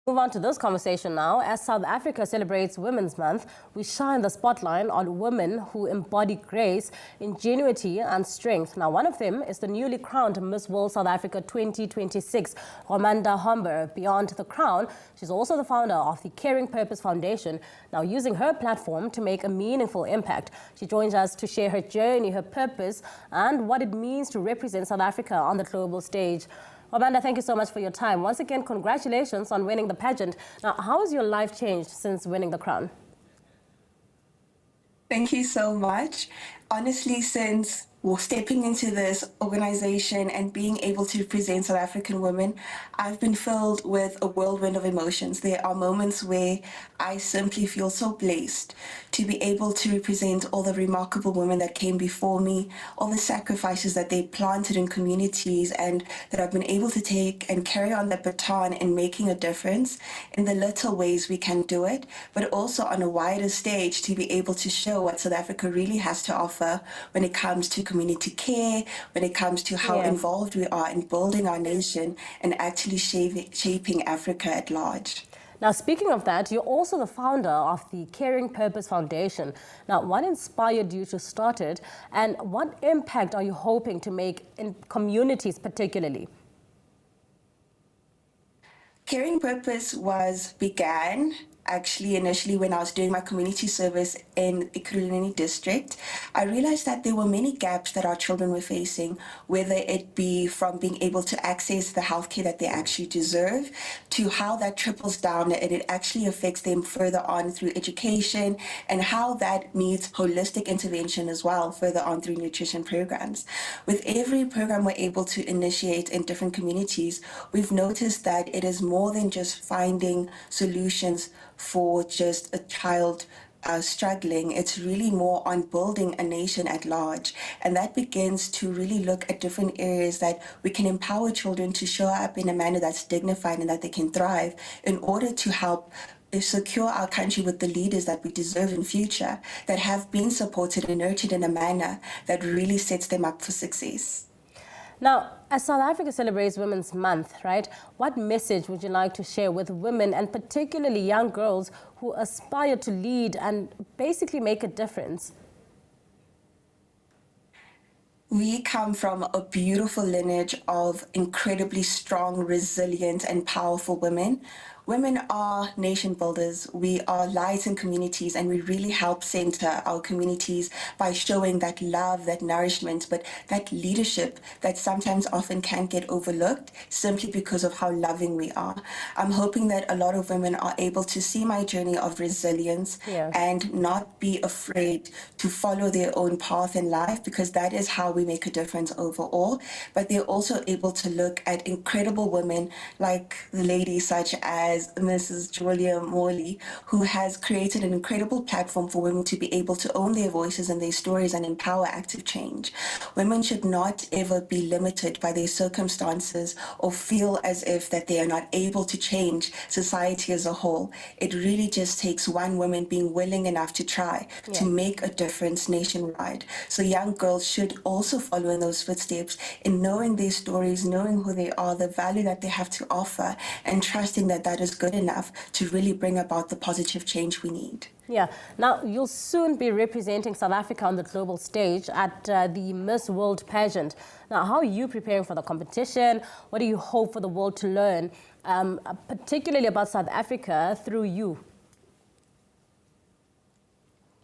Move on to this conversation now. As South Africa celebrates Women's Month, we shine the spotlight on women who embody grace, ingenuity and strength. Now, one of them is the newly crowned Miss World South Africa 2026, Romanda Hombir. Beyond the crown, she's also the founder of the Caring Purpose Foundation, now using her platform to make a meaningful impact. She joins us to share her journey, her purpose, and what it means to represent South Africa on the global stage. Romanda, thank you so much for your time. Once again, congratulations on winning the pageant. Now, how has your life changed since winning the crown? Thank you so much. Honestly, since stepping into this organization and being able to represent South African women, I've been filled with a whirlwind of emotions. There are moments where I simply feel so blessed to be able to represent all the remarkable women that came before me, all the sacrifices that they planted in communities, and that I've been able to take and carry on that baton in making a difference in the little ways we can do it, but also on a wider stage to be able to show what South Africa really has to offer when it comes to community care, when it comes to how involved we are in building our nation and actually shaping Africa at large. Now, speaking of that, you're also the founder of the Caring Purpose Foundation. Now, what inspired you to start it, and what impact are you hoping to make in communities particularly? Caring Purpose began actually initially when I was doing my community service in the Ekurhuleni district. I realized that there were many gaps that our children were facing, whether it be from being able to access the healthcare that they actually deserve, to how that trickles down and it actually affects them further on through education, and how that needs holistic intervention as well further on through nutrition programs. With every program we're able to initiate in different communities, we've noticed that it is more than just finding solutions for just a child struggling. It's really more on building a nation at large. And that begins to really look at different areas that we can empower children to show up in a manner that's dignified and that they can thrive in order to help secure our country with the leaders that we deserve in future, that have been supported and nurtured in a manner that really sets them up for success. Now, as South Africa celebrates Women's Month, right, what message would you like to share with women and particularly young girls who aspire to lead and basically make a difference? We come from a beautiful lineage of incredibly strong, resilient, and powerful women. Women are nation builders. We are light in communities, and we really help center our communities by showing that love, that nourishment, but that leadership that sometimes often can get overlooked simply because of how loving we are. I'm hoping that a lot of women are able to see my journey of resilience and not be afraid to follow their own path in life, because that is how we make a difference overall. But they're also able to look at incredible women like the ladies such as Mrs. Julia Morley, who has created an incredible platform for women to be able to own their voices and their stories and empower active change. Women should not ever be limited by their circumstances or feel as if that they are not able to change society as a whole. It really just takes one woman being willing enough to try to make a difference nationwide. So young girls should also follow in those footsteps in knowing their stories, knowing who they are, the value that they have to offer, and trusting that that is good enough to really bring about the positive change we need. Yeah. Now, you'll soon be representing South Africa on the global stage at the Miss World pageant. Now, how are you preparing for the competition? What do you hope for the world to learn, particularly about South Africa through you?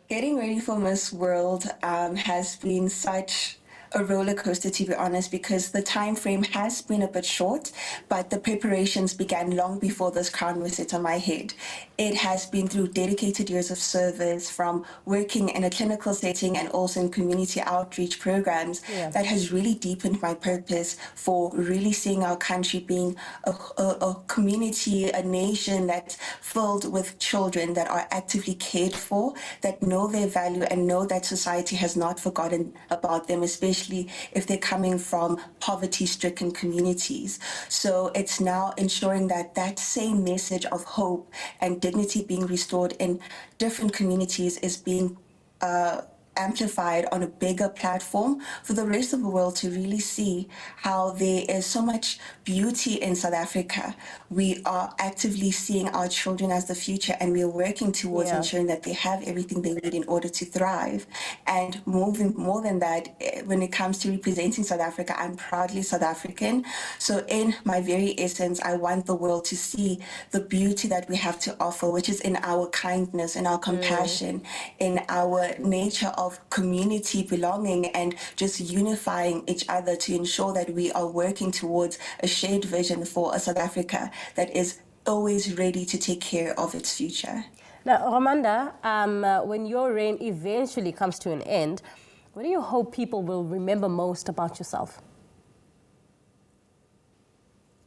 Getting ready for Miss World has been such a roller coaster, to be honest, because the time frame has been a bit short, but the preparations began long before this crown was set on my head. It has been through dedicated years of service, from working in a clinical setting and also in community outreach programs, that has really deepened my purpose for really seeing our country being a community, a nation that's filled with children that are actively cared for, that know their value and know that society has not forgotten about them, especially if they're coming from poverty-stricken communities. So it's now ensuring that that same message of hope and dignity being restored in different communities is being amplified on a bigger platform for the rest of the world to really see how there is so much beauty in South Africa. We are actively seeing our children as the future, and we are working towards Yeah. ensuring that they have everything they need in order to thrive. And moving more than that, when it comes to representing South Africa, I'm proudly South African. So in my very essence, I want the world to see the beauty that we have to offer, which is in our kindness, in our compassion, in our nature of community belonging, and just unifying each other to ensure that we are working towards a shared vision for a South Africa that is always ready to take care of its future. Now, Romanda, when your reign eventually comes to an end, what do you hope people will remember most about yourself?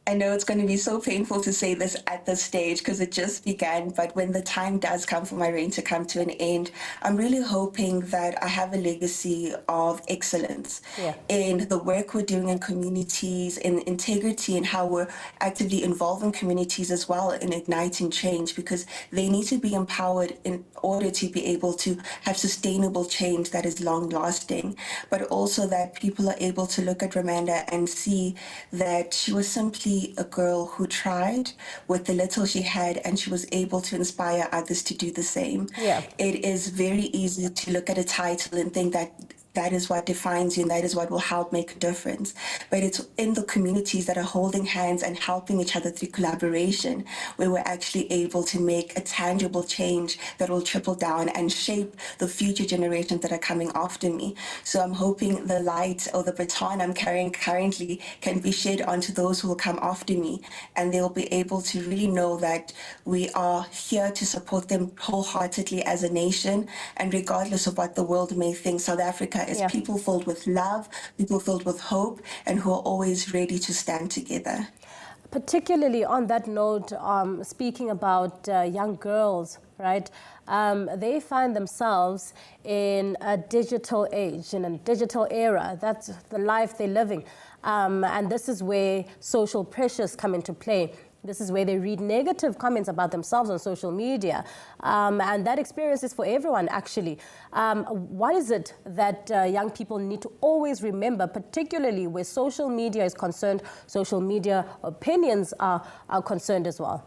I know it's going to be so painful to say this at this stage because it just began, but when the time does come for my reign to come to an end, I'm really hoping that I have a legacy of excellence in the work we're doing in communities, in integrity, and how we're actively involving communities as well in igniting change, because they need to be empowered in order to be able to have sustainable change that is long lasting, but also that people are able to look at Romanda and see that she was simply a girl who tried with the little she had, and she was able to inspire others to do the same. Yeah. It is very easy to look at a title and think that that is what defines you and that is what will help make a difference. But it's in the communities that are holding hands and helping each other through collaboration where we're actually able to make a tangible change that will trickle down and shape the future generations that are coming after me. So I'm hoping the light or the baton I'm carrying currently can be shed onto those who will come after me, and they'll be able to really know that we are here to support them wholeheartedly as a nation. And regardless of what the world may think, South Africa is people filled with love, people filled with hope, and who are always ready to stand together. Particularly on that note, speaking about young girls, right? They find themselves in a digital age, in a digital era. That's the life they're living. And this is where social pressures come into play. This is where they read negative comments about themselves on social media. And that experience is for everyone, actually. What is it that young people need to always remember, particularly where social media is concerned, social media opinions are concerned as well?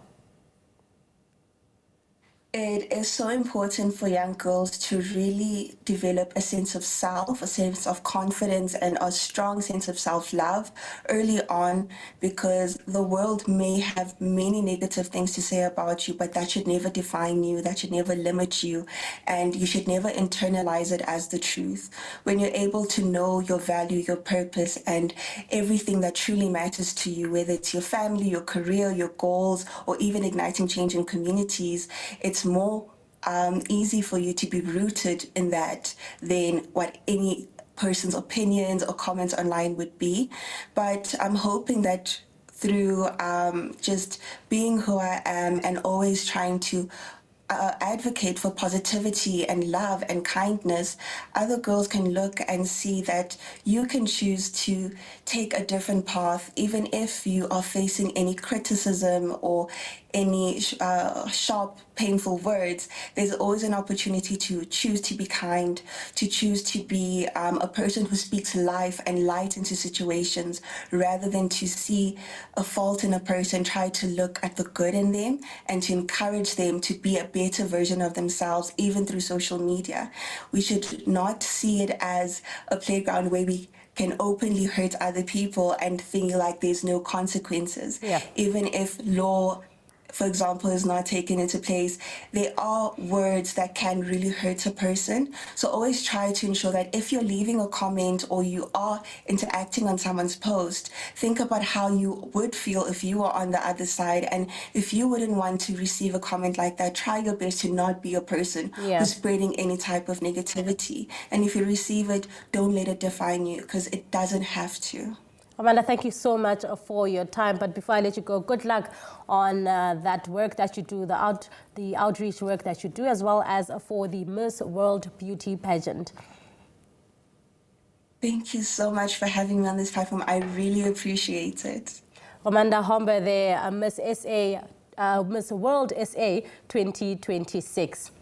It is so important for young girls to really develop a sense of self, a sense of confidence, and a strong sense of self-love early on, because the world may have many negative things to say about you, but that should never define you, that should never limit you, and you should never internalize it as the truth. When you're able to know your value, your purpose, and everything that truly matters to you, whether it's your family, your career, your goals, or even igniting change in communities, it's more easy for you to be rooted in that than what any person's opinions or comments online would be. But I'm hoping that through just being who I am and always trying to advocate for positivity and love and kindness, other girls can look and see that you can choose to take a different path, even if you are facing any criticism or any sharp, painful words. There's always an opportunity to choose to be kind, to choose to be a person who speaks life and light into situations, rather than to see a fault in a person, try to look at the good in them and to encourage them to be a better version of themselves, even through social media. We should not see it as a playground where we can openly hurt other people and think like there's no consequences. Even if law, for example, is not taken into place, there are words that can really hurt a person. So always try to ensure that if you're leaving a comment or you are interacting on someone's post, think about how you would feel if you were on the other side. And if you wouldn't want to receive a comment like that, try your best to not be a person who's spreading any type of negativity. And if you receive it, don't let it define you, because it doesn't have to. Amanda, thank you so much for your time. But before I let you go, good luck on that work that you do, the outreach work that you do, as well as for the Miss World Beauty pageant. Thank you so much for having me on this platform. I really appreciate it. Romanda Hombir there, Miss World SA 2026.